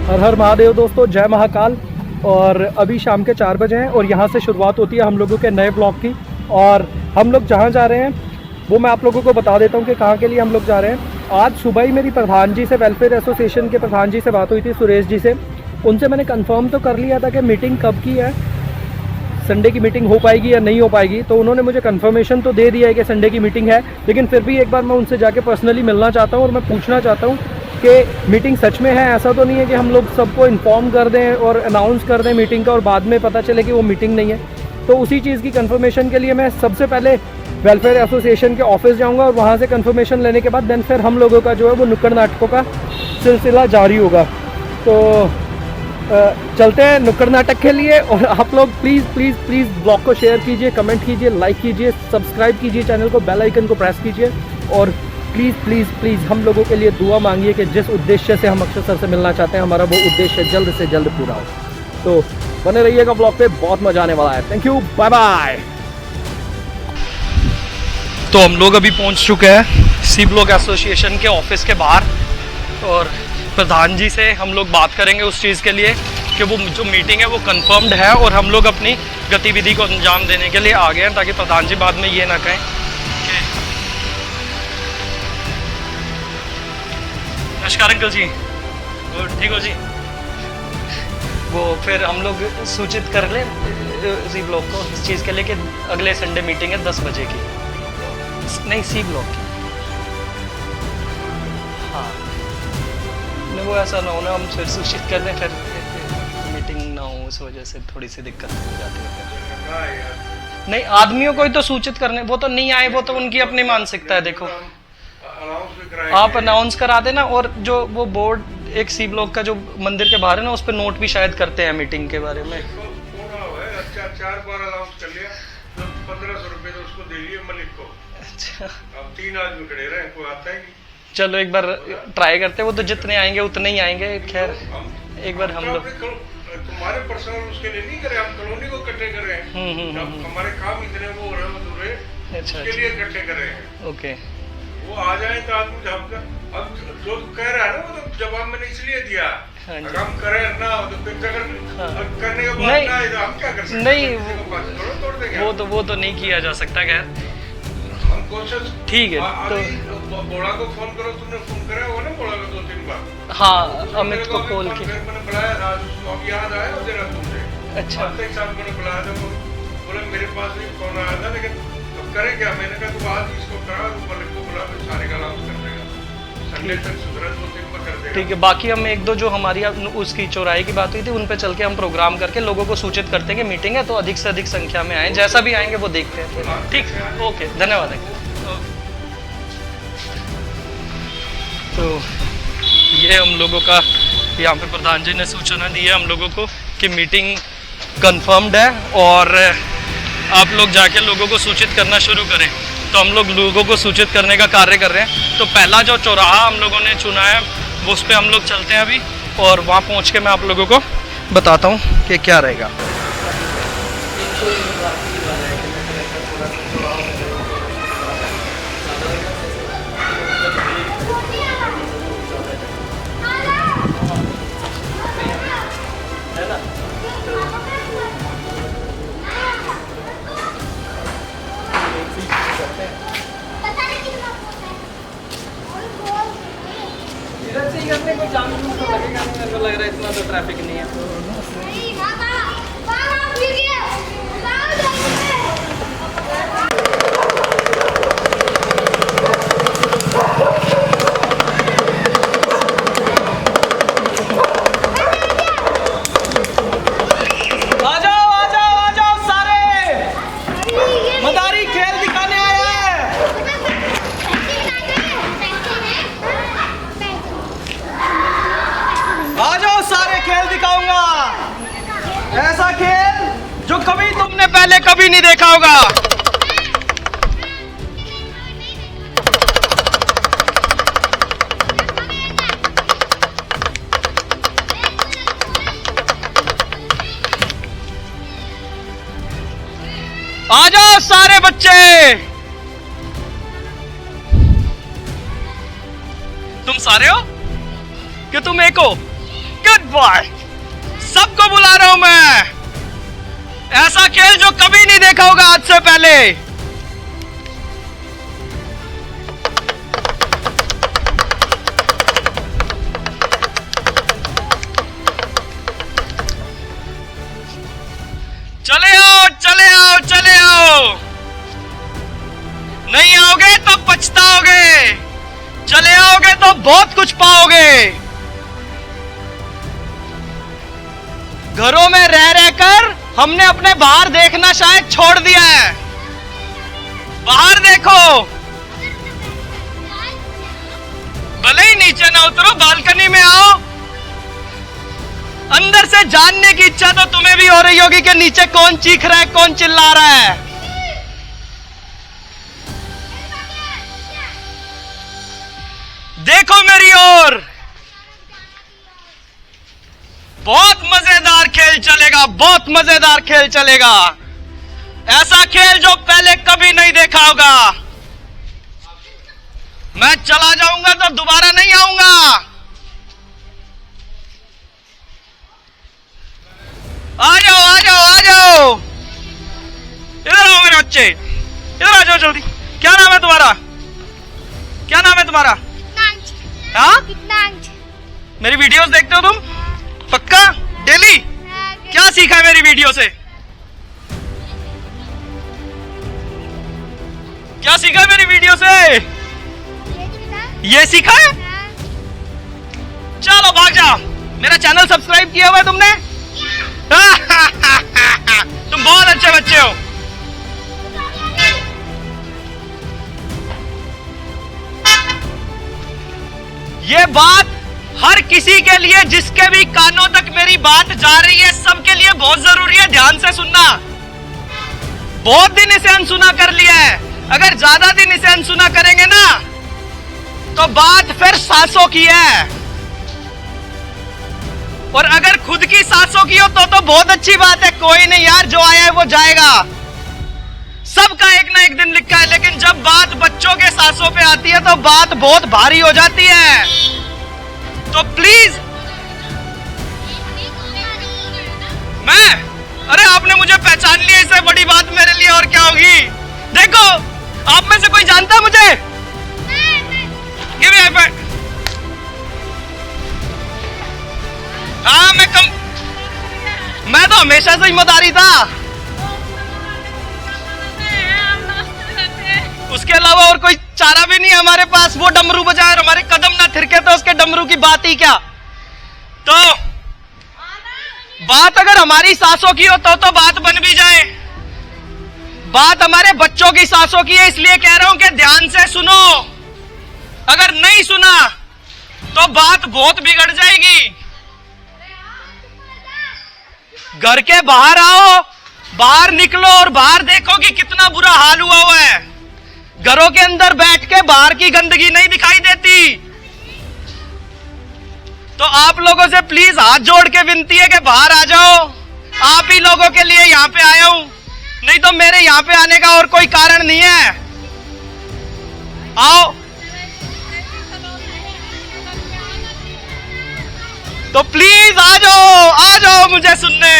हर हर महादेव दोस्तों, जय महाकाल। और अभी शाम के 4 बजे हैं और यहाँ से शुरुआत होती है हम लोगों के नए ब्लॉग की। और हम लोग जहाँ जा रहे हैं वो मैं आप लोगों को बता देता हूँ कि कहाँ के लिए हम लोग जा रहे हैं। आज सुबह ही मेरी प्रधान जी से, वेलफेयर एसोसिएशन के प्रधान जी से बात हुई थी, सुरेश जी से। उनसे मैंने कंफर्म तो कर लिया था कि मीटिंग कब की है, संडे की मीटिंग हो पाएगी या नहीं हो पाएगी। तो उन्होंने मुझे कंफर्मेशन तो दे दिया है कि संडे की मीटिंग है, लेकिन फिर भी एक बार मैं उनसे जाके पर्सनली मिलना चाहता हूँ और मैं पूछना चाहता हूँ कि मीटिंग सच में है। ऐसा तो नहीं है कि हम लोग सबको इन्फॉर्म कर दें और अनाउंस कर दें मीटिंग का और बाद में पता चले कि वो मीटिंग नहीं है। तो उसी चीज़ की कंफर्मेशन के लिए मैं सबसे पहले वेलफेयर एसोसिएशन के ऑफिस जाऊंगा और वहाँ से कंफर्मेशन लेने के बाद देन फिर हम लोगों का जो है वो नुक्कड़ नाटकों का सिलसिला जारी होगा। तो चलते हैं नुक्कड़ नाटक के लिए। और आप लोग प्लीज़ प्लीज़ प्लीज़ ब्लॉग को शेयर कीजिए, कमेंट कीजिए, लाइक कीजिए, सब्सक्राइब कीजिए चैनल को, बेल आइकन को प्रेस कीजिए और प्लीज़ प्लीज़ प्लीज़ हम लोगों के लिए दुआ मांगिए कि जिस उद्देश्य से हम अक्षर सर से मिलना चाहते हैं हमारा वो उद्देश्य जल्द से जल्द पूरा हो। तो बने रहिएगा ब्लॉग पे, बहुत मजा आने वाला है। Thank you, bye bye. तो हम लोग अभी पहुंच चुके हैं सी ब्लॉक एसोसिएशन के ऑफिस के बाहर और प्रधान जी से हम लोग बात करेंगे उस चीज़ के लिए कि वो जो मीटिंग है वो कंफर्म्ड है और हम लोग अपनी गतिविधि को अंजाम देने के लिए आ गए हैं, ताकि प्रधान जी बाद में ये ना कहें कि नमस्कार अंकल जी, ठीक हो जी। वो फिर हम लोग सूचित कर लें सी ब्लॉक को इस चीज़ के लिए कि अगले संडे मीटिंग है 10 बजे की, नहीं सी ब्लॉक की। हाँ नहीं, वो ऐसा ना हो ना हम फिर सूचित कर दें, फिर मीटिंग ना हो, उस वजह से थोड़ी सी दिक्कत हो जाती है। नहीं, आदमियों को ही तो सूचित करने, वो तो नहीं आए, वो तो उनकी अपनी मानसिकता है। देखो आप अनाउंस करा देना और जो वो बोर्ड एक सी ब्लॉक का जो मंदिर के बाहर है ना उस पर नोट भी शायद करते हैं मीटिंग के बारे में। अच्छा 4 बार अनाउंस कर लिया तो 1500 रुपए तो उसको दे लिए मलिक को। अच्छा, अब 3 आदमी खड़े रहे, कोई आता ही नहीं। चलो एक बार ट्राई करते हैं, वो तो जितने आएंगे उतने ही आएंगे। खैर एक बार हम लोग तुम्हारे पर्सनल उसके लिए नहीं करे, हम कॉलोनी को इकट्ठे कर रहे हैं। हमारे काम इतने वो हो रहे हैं अधूरे, उसके लिए इकट्ठे कर रहे हैं। ओके, वो आ जाए तो आदमी अब जो कह रहा है ना वो तो जवाब मैंने इसलिए दिया। अगर हम करें ना तो फिर करने के बाद ना तो हम क्या कर सकते हैं? नहीं, वो तो नहीं किया जा सकता। खैर हम कोशिश, ठीक है। तो बोड़ा को फोन करो, तुमने फोन करा होगा ना बोड़ा को 2-3 बार। हाँ, अमित को कॉल की। मैंने बुलाया था, अब याद आया मुझे ना तुमसे। अच्छा, साथ मैंने बुलाया था, बोले मेरे पास भी फोन आया था, लेकिन अब करें क्या? मैंने कहा तू आज इसको करा, मलिक को बुला, फिर सारे का अनाउंस कर देगा, संडे तक सुधरा 2-3 बार कर देगा। ठीक है। बाकी हम एक दो जो हमारी उसकी चौराहे की बात हुई थी उन पे चल के हम प्रोग्राम करके लोगों को सूचित करते हैं कि मीटिंग है, तो अधिक से अधिक संख्या में आए, जैसा भी आएंगे वो देखते हैं। ठीक, ओके, धन्यवाद। तो ये हम लोगों का यहाँ पे प्रधान जी ने सूचना दी है हम लोगों को कि मीटिंग कंफर्म्ड है और आप लोग जाके लोगों को सूचित करना शुरू करें। तो हम लोग लोगों को सूचित करने का कार्य कर रहे हैं। तो पहला जो चौराहा हम लोगों ने चुना है वो उस पर हम लोग चलते हैं अभी, और वहाँ पहुँच के मैं आप लोगों को बताता हूँ कि क्या रहेगा। इधर से ही करने को जाम तो लगेगा नहीं, मेरे को लग रहा है इतना तो ट्रैफिक नहीं है। आ जाओ सारे, मदारी खेल दिखाने आया है। आ जाओ सारे, खेल दिखाऊंगा, ऐसा खेल जो कभी तुमने पहले कभी नहीं देखा होगा। आ जाओ सारे बच्चे, तुम सारे हो कि तुम एक हो? कि गुड बॉय। सबको बुला रहा हूं मैं, ऐसा खेल जो कभी नहीं देखा होगा आज से पहले। चले आओ चले आओ चले आओ, नहीं आओगे तो पछताओगे, चले आओगे तो बहुत कुछ पाओगे। घरों में रह रहकर हमने अपने बाहर देखना शायद छोड़ दिया है। बाहर देखो, भले ही नीचे ना उतरो, बालकनी में आओ। अंदर से जानने की इच्छा तो तुम्हें भी हो रही होगी कि नीचे कौन चीख रहा है, कौन चिल्ला रहा है। देखो मेरी ओर, बहुत मजेदार खेल चलेगा, बहुत मजेदार खेल चलेगा। ऐसा खेल जो पहले कभी नहीं देखा होगा। मैं चला जाऊंगा तो दोबारा नहीं आऊंगा। आ जाओ आ जाओ आ जाओ, इधर आओ मेरे बच्चे, इधर आ जाओ जल्दी। क्या नाम है तुम्हारा, क्या नाम है तुम्हारा? हाँ, मेरी वीडियोस देखते हो तुम पक्का डेली? क्या सीखा है मेरी वीडियो से, क्या सीखा है मेरी वीडियो से? ये सीखा है? चलो भाग जाओ। मेरा चैनल सब्सक्राइब किया हुआ है तुमने? तुम बहुत अच्छे बच्चे हो। ये बात हर किसी के लिए, जिसके भी कानों तक मेरी बात जा रही है, सबके लिए बहुत जरूरी है। ध्यान से सुनना। बहुत दिन इसे अनसुना कर लिया है, अगर ज्यादा दिन इसे अनसुना करेंगे ना तो बात फिर सांसों की है। और अगर खुद की सांसों की हो तो बहुत अच्छी बात है, कोई नहीं यार, जो आया है वो जाएगा। सबका एक ना एक दिन लिखा है, लेकिन जब बात बच्चों के सांसों पे आती है तो बात बहुत भारी हो जाती है। तो प्लीज, मैं, अरे आपने मुझे पहचान लिया, इससे बड़ी बात मेरे लिए और क्या होगी। देखो, आप में से कोई जानता है मुझे? Give me iPad. हाँ, मैं तो हमेशा से हिम्मतदारी था। उसके अलावा और कोई चारा भी नहीं है हमारे पास। वो डमरू बजाए और हमारे कदम ना थिरके तो उसके डमरू की बात ही क्या। तो बात अगर हमारी सांसों की हो तो बात बन भी जाए। बात हमारे बच्चों की सांसों की है, इसलिए कह रहा हूं कि ध्यान से सुनो। अगर नहीं सुना तो बात बहुत बिगड़ जाएगी। घर के बाहर आओ, बाहर निकलो और बाहर देखो कि कितना बुरा हाल हुआ है। घरों के अंदर बैठ के बाहर की गंदगी नहीं दिखाई देती। तो आप लोगों से प्लीज हाथ जोड़ के विनती है कि बाहर आ जाओ। आप ही लोगों के लिए यहां पे आया हूं, नहीं तो मेरे यहां पे आने का और कोई कारण नहीं है। आओ, तो प्लीज आ जाओ मुझे सुनने।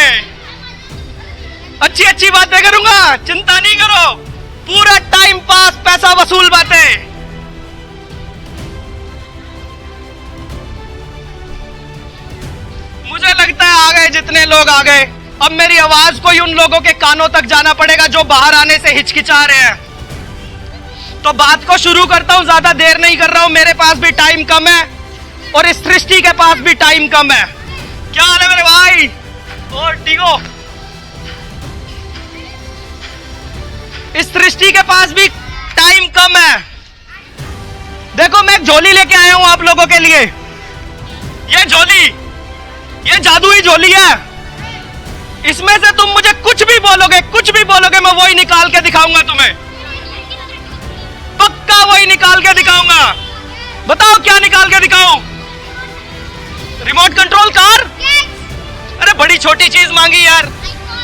अच्छी अच्छी बातें करूंगा, चिंता नहीं करो। पूरा टाइम पास, पैसा वसूल बातें। मुझे लगता है आ गए जितने लोग आ गए। अब मेरी आवाज को ही उन लोगों के कानों तक जाना पड़ेगा जो बाहर आने से हिचकिचा रहे हैं। तो बात को शुरू करता हूं, ज्यादा देर नहीं कर रहा हूं। मेरे पास भी टाइम कम है और इस सृष्टि के पास भी टाइम कम है। क्या हाल है मेरे भाई? और ठीक हो? इस सृष्टि के पास भी टाइम कम है। देखो, मैं एक झोली लेके आया हूं आप लोगों के लिए। ये झोली, ये जादुई झोली है। इसमें से तुम मुझे कुछ भी बोलोगे, मैं वही निकाल के दिखाऊंगा तुम्हें। पक्का वही निकाल के दिखाऊंगा। बताओ क्या निकाल के दिखाऊं? Remote control car? अरे बड़ी छोटी चीज मांगी यार।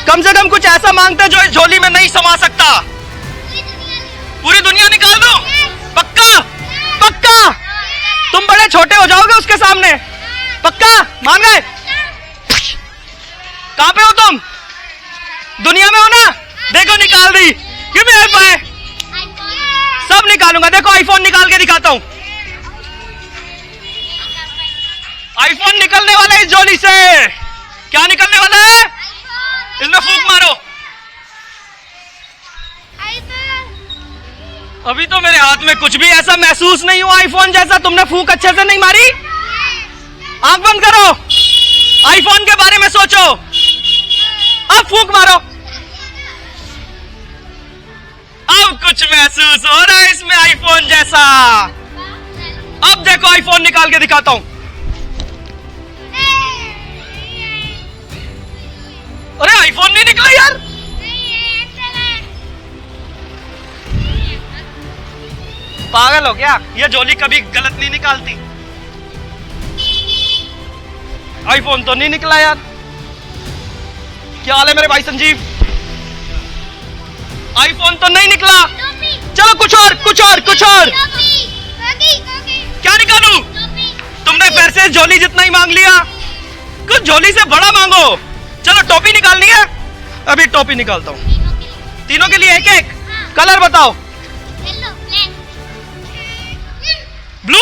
कम से कम कुछ ऐसा मांगते जो इस झोली में नहीं समा सकता। पूरी दुनिया निकाल दो? पक्का? पक्का? तुम बड़े छोटे हो जाओगे उसके सामने। पक्का? मान गए? अभी तो मेरे हाथ में कुछ भी ऐसा महसूस नहीं हुआ आईफोन जैसा। तुमने फूंक अच्छे से नहीं मारी? आंख बंद करो, आईफोन के बारे में सोचो, अब फूंक मारो। अब कुछ महसूस हो रहा है इसमें आईफोन जैसा। अब देखो आईफोन निकाल के दिखाता हूं। अरे आईफोन नहीं निकला यार। पागल हो क्या? ये झोली कभी गलत नहीं निकालती। आईफोन तो नहीं निकला यार। क्या हाल है मेरे भाई संजीव? आईफोन तो नहीं निकला। चलो कुछ और कुछ और कुछ और। क्या निकालूं? तुमने फिर से झोली जितना ही मांग लिया, कुछ झोली से बड़ा मांगो। चलो टोपी निकालनी है, अभी टोपी निकालता हूं। तीनों के लिए एक एक। कलर बताओ। ब्लू?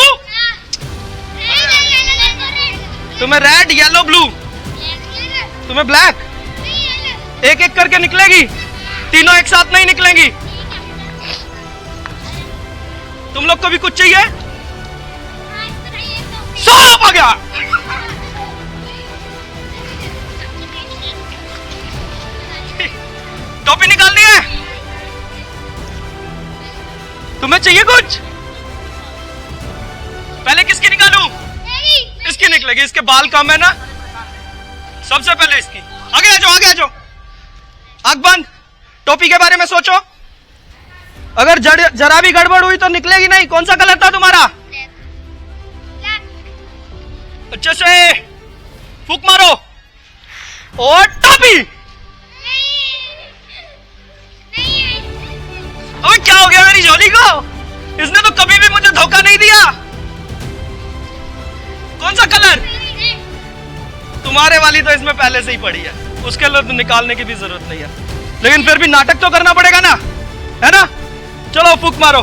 तुम्हें रेड, येलो, ब्लू। तुम्हें ब्लैक। एक एक करके निकलेगी, तीनों एक साथ नहीं निकलेंगी। तुम लोग को भी कुछ चाहिए? सब आ गया। टोपी निकालनी है? तुम्हें चाहिए कुछ? पहले किसकी निकालूं? इसकी निकलेगी, इसके बाल कम है ना। सबसे पहले इसकी। आगे आ जाओ, आगे आ जाओ। आंख बंद, टोपी के बारे में सोचो। अगर जरा भी गड़बड़ हुई तो निकलेगी नहीं। कौन सा कलर था तुम्हारा? अच्छे से फूंक मारो। और टोपी। अबे क्या हो गया मेरी झोली को? इसने तो कभी भी मुझे धोखा नहीं दिया। कौन सा कलर? तुम्हारे वाली तो इसमें पहले से ही पड़ी है, उसके लिए तो निकालने की भी जरूरत नहीं है। लेकिन फिर भी नाटक तो करना पड़ेगा ना, है ना? चलो फूंक मारो।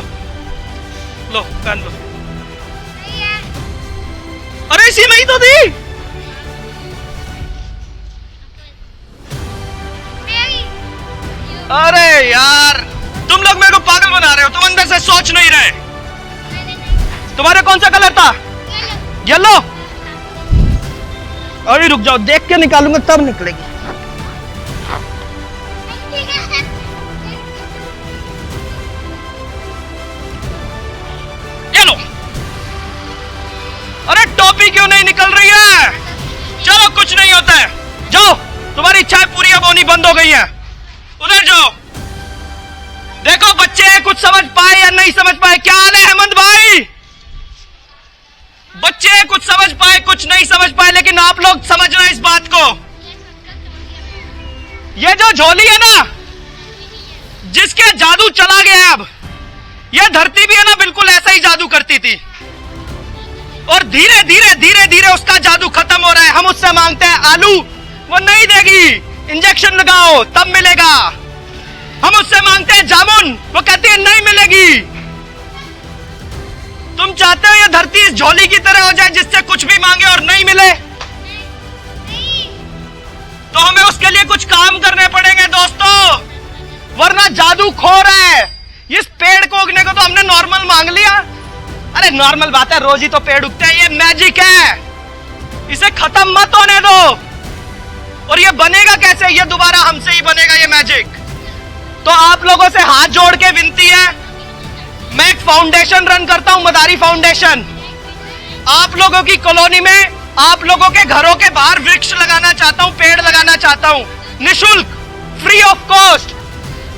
लो पहन लो। अरे इसी में ही तो थी। अरे यार तुम लोग मेरे को पागल बना रहे हो। तुम अंदर से सोच नहीं रहे। तुम्हारे कौन सा कलर था? येलो। अरे रुक जाओ, देख के निकालूंगा तब निकलेगी। ये लो। अरे टोपी क्यों नहीं निकल रही है? चलो कुछ नहीं होता है, जाओ। तुम्हारी इच्छाएं पूरी अब होनी बंद हो गई हैं। उधर जाओ। देखो बच्चे कुछ समझ पाए या नहीं समझ पाए। क्या हाल है अहमद भाई? बच्चे कुछ समझ पाए, कुछ नहीं समझ पाए, लेकिन आप लोग समझना इस बात को। ये जो झोली है ना, जिसके जादू चला गया, अब ये धरती भी है ना बिल्कुल ऐसा ही जादू करती थी, और धीरे धीरे धीरे धीरे उसका जादू खत्म हो रहा है। हम उससे मांगते हैं आलू, वो नहीं देगी। इंजेक्शन लगाओ तब मिलेगा। हम उससे मांगते हैं जामुन, वो कहती है नहीं मिलेगी। तुम चाहते हो ये धरती इस झोली की तरह हो जाए जिससे कुछ भी मांगे और नहीं मिले? तो हमें उसके लिए कुछ काम करने पड़ेंगे दोस्तों, वरना जादू खो रहा है। इस पेड़ को उगने को तो हमने नॉर्मल मांग लिया। अरे नॉर्मल बात है, रोज ही तो पेड़ उगते हैं। ये मैजिक है, इसे खत्म मत होने दो। और ये बनेगा कैसे? ये दोबारा हमसे ही बनेगा ये मैजिक। तो आप लोगों से हाथ जोड़ के विनती है, मैं एक फाउंडेशन रन करता हूं, मदारी फाउंडेशन। आप लोगों की कॉलोनी में, आप लोगों के घरों के बाहर वृक्ष लगाना चाहता हूं, पेड़ लगाना चाहता हूं, निशुल्क, फ्री ऑफ कॉस्ट।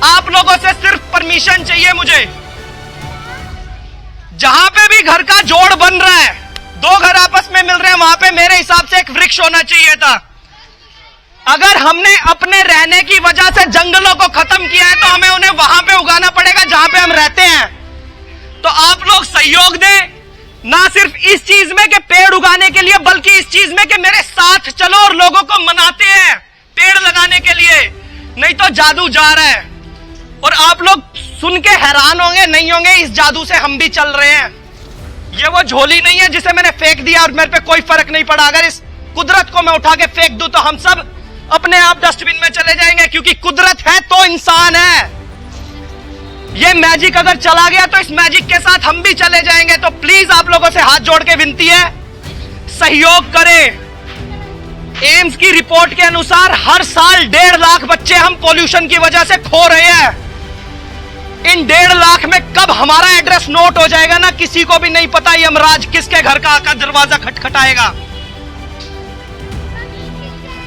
आप लोगों से सिर्फ परमिशन चाहिए मुझे। जहां पे भी घर का जोड़ बन रहा है, दो घर आपस में मिल रहे हैं, वहां पे मेरे हिसाब से एक वृक्ष होना चाहिए था। अगर हमने अपने रहने की वजह से जंगलों को खत्म किया है, तो हमें उन्हें वहां पे उगाना पड़ेगा जहां पे हम रहते हैं। तो आप लोग सहयोग दें, ना सिर्फ इस चीज में कि पेड़ उगाने के लिए, बल्कि इस चीज में कि मेरे साथ चलो और लोगों को मनाते हैं पेड़ लगाने के लिए। नहीं तो जादू जा रहा है, और आप लोग सुन के हैरान होंगे, नहीं होंगे, इस जादू से हम भी चल रहे हैं। ये वो झोली नहीं है जिसे मैंने फेंक दिया और मेरे पे कोई फर्क नहीं पड़ा। अगर इस कुदरत को मैं उठा के फेंक दूं तो हम सब अपने आप डस्टबिन में चले जाएंगे, क्योंकि कुदरत है तो इंसान है। ये मैजिक अगर चला गया तो इस मैजिक के साथ हम भी चले जाएंगे। तो प्लीज आप लोगों से हाथ जोड़ के विनती है, सहयोग करें। एम्स की रिपोर्ट के अनुसार हर साल 1.5 लाख बच्चे हम पोल्यूशन की वजह से खो रहे हैं। इन 1.5 लाख में कब हमारा एड्रेस नोट हो जाएगा ना किसी को भी नहीं पता। यमराज किसके घर का आकर दरवाजा खटखटाएगा।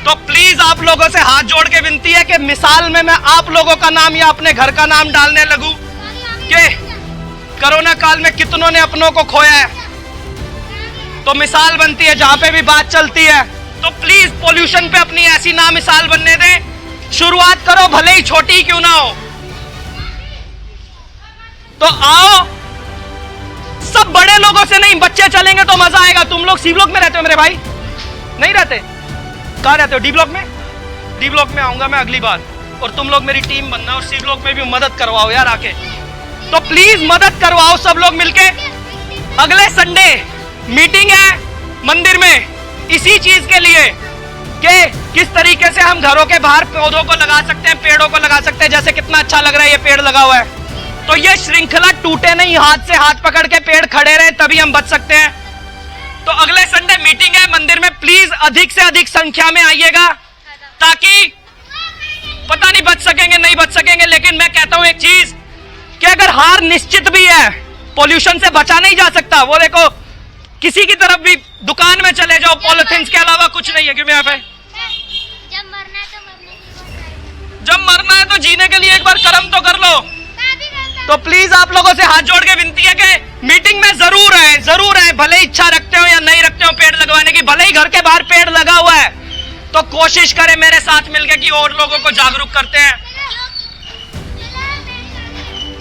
तो प्लीज आप लोगों से हाथ जोड़ के विनती है कि मिसाल में मैं आप लोगों का नाम या अपने घर का नाम डालने लगूं कि कोरोना काल में कितनों ने अपनों को खोया है, तो मिसाल बनती है जहां पे भी बात चलती है। तो प्लीज पोल्यूशन पे अपनी ऐसी ना मिसाल बनने दें। शुरुआत करो, भले ही छोटी क्यों ना हो। तो आओ, सब बड़े लोगों से नहीं, बच्चे चलेंगे तो मजा आएगा। तुम लोग सी ब्लॉक में रहते हो मेरे भाई? नहीं रहते? कहां रहते हो? डी ब्लॉक में? डी ब्लॉक में आऊंगा मैं अगली बार, और तुम लोग मेरी टीम बनना और सी ब्लॉक में भी मदद करवाओ यार आके। तो प्लीज मदद करवाओ सब लोग मिलके। अगले संडे मीटिंग है मंदिर में इसी चीज के लिए कि किस तरीके से हम घरों के बाहर पौधों को लगा सकते हैं, पेड़ों को लगा सकते हैं। जैसे कितना अच्छा लग रहा है ये पेड़ लगा हुआ है। तो ये श्रृंखला टूटे नहीं, हाथ से हाथ पकड़ के पेड़ खड़े रहे, तभी हम बच सकते हैं। तो अगले संडे मीटिंग है मंदिर में, प्लीज अधिक से अधिक संख्या में आइएगा, ताकि पता नहीं बच सकेंगे नहीं बच सकेंगे, लेकिन मैं कहता हूं एक चीज कि अगर हार निश्चित भी है, पोल्यूशन से बचा नहीं जा सकता। वो देखो, किसी की तरफ भी दुकान में चले जाओ, पॉलिथीन के अलावा कुछ नहीं है। क्यों यहाँ पे जब मरना है तो जीने के लिए एक बार कर्म तो कर लो। तो प्लीज आप लोगों से हाथ जोड़ के विनती है कि मीटिंग में जरूर है, भले इच्छा रखते हो या नहीं रखते हो पेड़ लगवाने की, भले ही घर के बाहर पेड़ लगा हुआ है, तो कोशिश करें मेरे साथ मिलकर कि और लोगों को जागरूक करते हैं।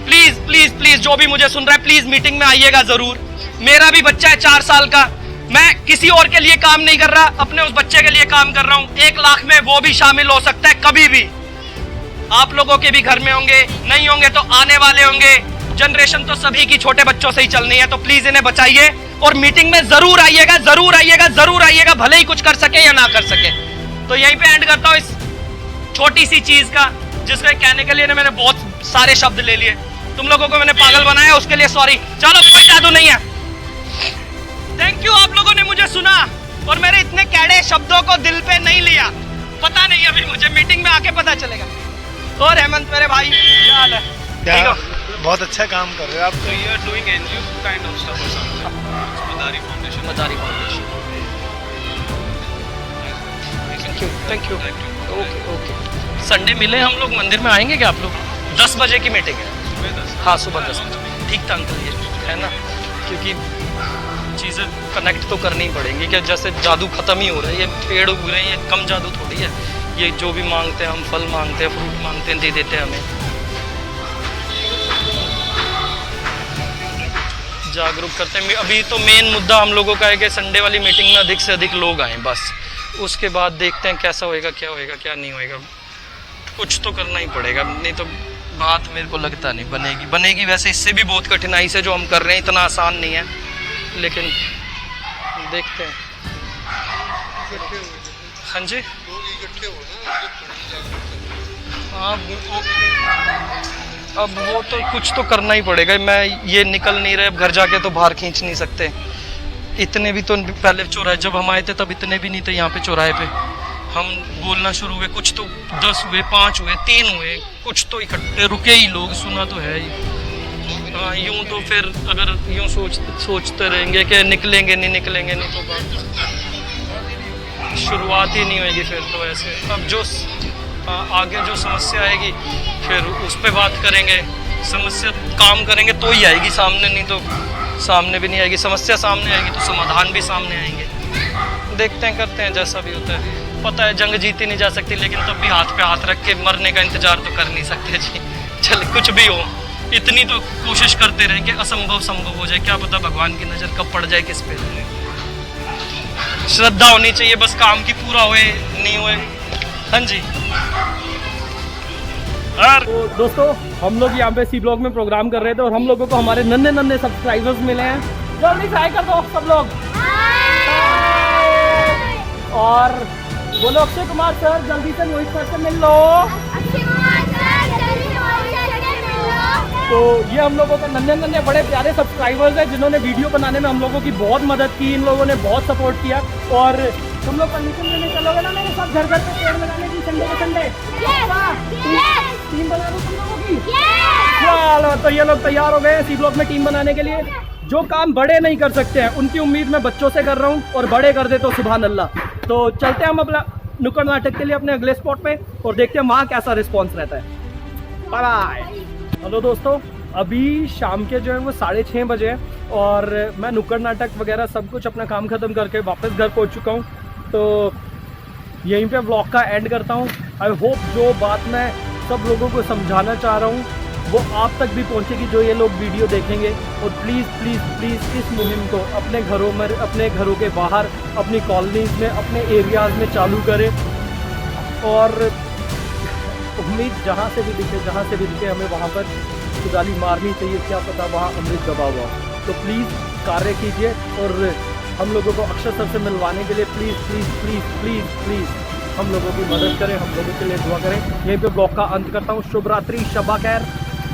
प्लीज प्लीज प्लीज, जो भी मुझे सुन रहा है, प्लीज मीटिंग में आइएगा जरूर। मेरा भी बच्चा है 4 साल का, मैं किसी और के लिए काम नहीं कर रहा, अपने उस बच्चे के लिए काम कर रहा हूं। 1 लाख में वो भी शामिल हो सकता है कभी भी। आप लोगों के भी घर में होंगे, नहीं होंगे तो आने वाले होंगे। जनरेशन तो सभी की छोटे बच्चों से ही चलनी है। तो प्लीज इन्हें बचाइए और मीटिंग में जरूर आइएगा, जरूर आइएगा, जरूर आइएगा, भले ही कुछ कर सके या ना कर सके। तो यहीं पे एंड करता हूं इस छोटी सी चीज का, जिसको कहने के लिए ना मैंने बहुत सारे शब्द ले लिए। तुम लोगों को मैंने पागल बनाया, उसके लिए सॉरी। चलो, कोई जादू नहीं है। थैंक यू, आप लोगों ने मुझे सुना और मेरे इतने कैड़े शब्दों को दिल पे नहीं लिया। पता नहीं, अभी मुझे मीटिंग में आके पता चलेगा। और हेमंत मेरे भाई, क्या हाल है? ठीक हो? बहुत अच्छा काम कर रहे हो आप। So you are doing NGO kind of stuff or something? Madari Foundation. Madari foundation. Thank you. Okay. Sunday मिले हम लोग, मंदिर में आएंगे क्या आप लोग? 10 बजे की मीटिंग है। सुबह 10। हाँ, सुबह 10 बजे। ठीक था अंकल, ये है ना, क्योंकि चीज़ें कनेक्ट तो करनी ही पड़ेंगी। कि जैसे जादू खत्म ही हो रहा है, ये पेड़ उग रहे हैं, ये कम जादू थोड़ी है। ये जो भी मांगते हैं हम, फल मांगते हैं, फ्रूट मांगते हैं, दे देते हैं हमें। जागरूक करते हैं। अभी तो मेन मुद्दा हम लोगों का है कि संडे वाली मीटिंग में अधिक से अधिक लोग आएँ, बस। उसके बाद देखते हैं कैसा होएगा, क्या नहीं होएगा। कुछ तो करना ही पड़ेगा, नहीं तो बात मेरे को लगता नहीं बनेगी। वैसे इससे भी बहुत कठिनाई से जो हम कर रहे हैं, इतना आसान नहीं है, लेकिन देखते हैं। हाँ जी, हाँ, अब वो तो कुछ तो करना ही पड़ेगा। मैं ये निकल नहीं रहे, अब घर जाके तो बाहर खींच नहीं सकते। इतने भी तो पहले चौराहे जब हम आए थे तब इतने भी नहीं थे यहाँ पे चौराहे पे। हम बोलना शुरू हुए, कुछ तो 10 हुए, 5 हुए, 3 हुए, कुछ तो इकट्ठे रुके ही लोग, सुना तो है ही। हाँ, यूँ तो फिर अगर यूँ सोचते रहेंगे कि निकलेंगे नहीं तो बात शुरुआत ही नहीं होगी फिर तो ऐसे। अब जो आगे जो समस्या आएगी फिर उस पर बात करेंगे। समस्या काम करेंगे तो ही आएगी सामने, नहीं तो सामने भी नहीं आएगी। समस्या सामने आएगी तो समाधान भी सामने आएंगे। देखते हैं, करते हैं, जैसा भी होता है। पता है जंग जीती नहीं जा सकती, लेकिन तब भी हाथ पे हाथ रख के मरने का इंतजार तो कर नहीं सकते जी। चल, कुछ भी हो, इतनी तो कोशिश करते रहें कि असंभव संभव हो जाए। क्या पता भगवान की नज़र कब पड़ जाए किस पे। श्रद्धा होनी चाहिए, बस काम की पूरा हुए नहीं हुए। हाँ जी। तो दोस्तों, हम लोग यहाँ पे सी ब्लॉक में प्रोग्राम कर रहे थे और हम लोगों को हमारे नन्हे सब्सक्राइबर्स मिले हैं। जल्दी ट्राई कर दो सब लोग। और बोलो अक्षय कुमार सर, जल्दी से मोहित सर से मिल लो। तो ये हम लोगों का नन्हे नन्हे बड़े प्यारे सब्सक्राइबर्स हैं जिन्होंने वीडियो बनाने में हम लोगों की बहुत मदद की, इन लोगों ने बहुत सपोर्ट किया। और तुम लोग परमिशन लेने चलोगे ना मेरे साथ घर घर पे पेड़ लगाने की संडे के संडे? टीम बना दो तुम लोगों की। चलो तो ये लोग तैयार हो गए हैं सी ब्लॉक में टीम बनाने के लिए। जो काम बड़े नहीं कर सकते हैं उनकी उम्मीद मैं बच्चों से कर रहा हूँ, और बड़े कर दे तो सुभान अल्लाह। तो चलते हैं हम अपना नुक्कड़ नाटक के लिए अपने अगले स्पॉट पे और देखते हैं वहाँ कैसा रिस्पॉन्स रहता है। Bye bye. हेलो दोस्तों, अभी शाम के जो है वो 6:30 बजे हैं और मैं नुक्कड़ नाटक वगैरह सब कुछ अपना काम ख़त्म करके वापस घर पहुंच चुका हूं। तो यहीं पे व्लॉग का एंड करता हूं। आई होप जो बात मैं सब लोगों को समझाना चाह रहा हूं वो आप तक भी पहुंचेगी जो ये लोग वीडियो देखेंगे। और प्लीज़ प्लीज़ प्लीज़ इस मुहिम को अपने घरों में, अपने घरों के बाहर, अपनी कॉलोनीज़ में, अपने एरियाज़ में चालू करें। और उम्मीद जहाँ से भी दिखे हमें वहाँ पर कुदाली मारनी चाहिए, क्या पता वहाँ अमृत दबा हुआ। तो प्लीज़ कार्य कीजिए और हम लोगों को अक्षर सर से मिलवाने के लिए please please please please please हम लोगों की मदद करें, हम लोगों के लिए दुआ करें। यहीं पे ब्लॉग का अंत करता हूँ। शुभ रात्रि, शबा खैर,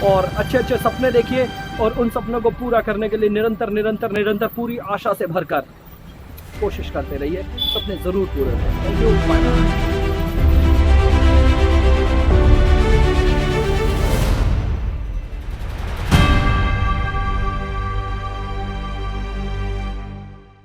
और अच्छे अच्छे सपने देखिए और उन सपनों को पूरा करने के लिए निरंतर निरंतर निरंतर पूरी आशा से भरकर कोशिश करते रहिए। सपने ज़रूर पूरे हों। Thank you, bye bye.